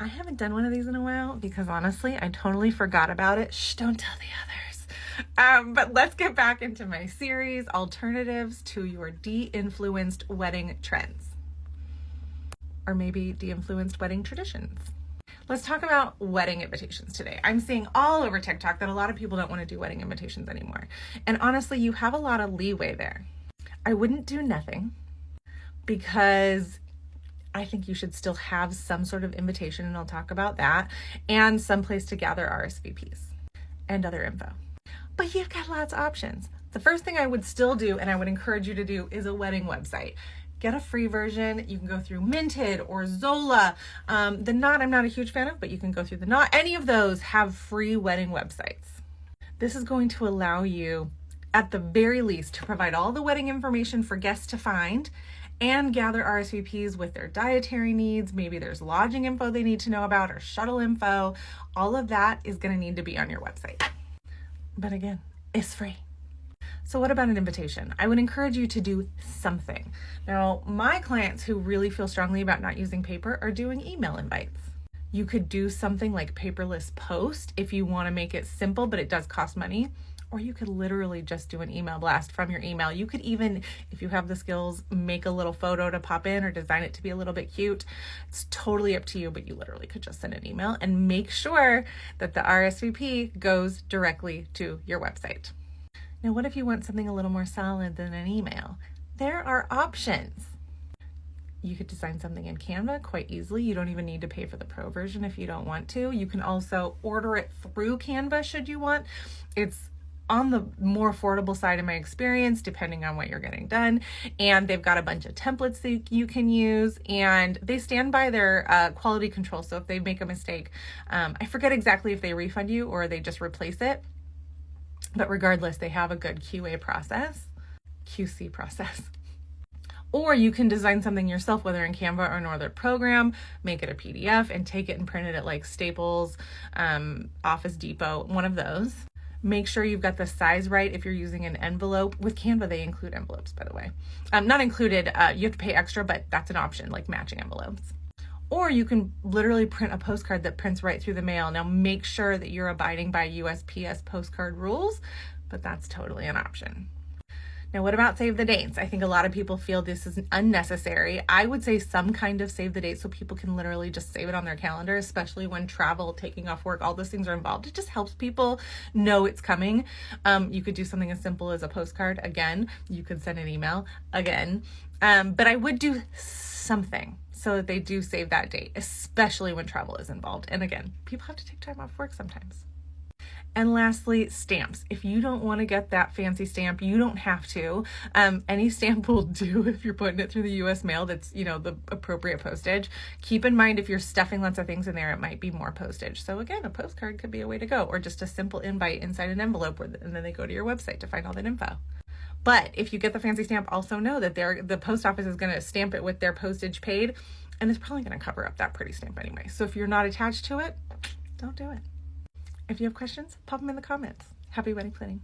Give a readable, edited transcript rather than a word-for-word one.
I haven't done one of these in a while because honestly, I totally forgot about it. Shh, don't tell the others. But let's get back into my series, Alternatives to Your De-Influenced Wedding Trends. Or maybe de-influenced wedding traditions. Let's talk about wedding invitations today. I'm seeing all over TikTok that a lot of people don't want to do wedding invitations anymore. And honestly, you have a lot of leeway there. I wouldn't do nothing because I think you should still have some sort of invitation, and I'll talk about that, and some place to gather RSVPs and other info. But you've got lots of options. The first thing I would still do, and I would encourage you to do, is a wedding website. Get a free version. You can go through Minted or Zola. The Knot I'm not a huge fan of, but you can go through the Knot. Any of those have free wedding websites. This is going to allow you, at the very least, to provide all the wedding information for guests to find and gather RSVPs with their dietary needs. Maybe there's lodging info they need to know about or shuttle info. All of that is going to need to be on your website. But again, it's free. So what about an invitation? I would encourage you to do something. Now, my clients who really feel strongly about not using paper are doing email invites. You could do something like paperless post if you want to make it simple, but it does cost money. Or you could literally just do an email blast from your email. You could even, if you have the skills, make a little photo to pop in or design it to be a little bit cute. It's totally up to you, but you literally could just send an email and make sure that the RSVP goes directly to your website. Now, what if you want something a little more solid than an email? There are options. You could design something in Canva quite easily. You don't even need to pay for the pro version if you don't want to. You can also order it through Canva should you want. It's on the more affordable side in my experience, depending on what you're getting done. And they've got a bunch of templates that you can use, and they stand by their quality control. So if they make a mistake, I forget exactly if they refund you or they just replace it. But regardless, they have a good QC process. Or you can design something yourself, whether in Canva or another program, make it a PDF and take it and print it at like Staples, Office Depot, one of those. Make sure you've got the size right if you're using an envelope. With Canva, they include envelopes, by the way. Not included, you have to pay extra, but that's an option, like matching envelopes. Or you can literally print a postcard that prints right through the mail. Now make sure that you're abiding by USPS postcard rules, but that's totally an option. Now, what about save the dates? I think a lot of people feel this is unnecessary. I would say some kind of save the date so people can literally just save it on their calendar, especially when travel, taking off work, all those things are involved. It just helps people know it's coming. You could do something as simple as a postcard. Again, you could send an email again. But I would do something so that they do save that date, especially when travel is involved. And again, people have to take time off work sometimes. And lastly, stamps. If you don't want to get that fancy stamp, you don't have to. Any stamp will do if you're putting it through the US mail. That's, the appropriate postage. Keep in mind, if you're stuffing lots of things in there, it might be more postage. So again, a postcard could be a way to go, or just a simple invite inside an envelope, and then they go to your website to find all that info. But if you get the fancy stamp, also know that the post office is going to stamp it with their postage paid, and it's probably going to cover up that pretty stamp anyway. So if you're not attached to it, don't do it. If you have questions, pop them in the comments. Happy wedding planning.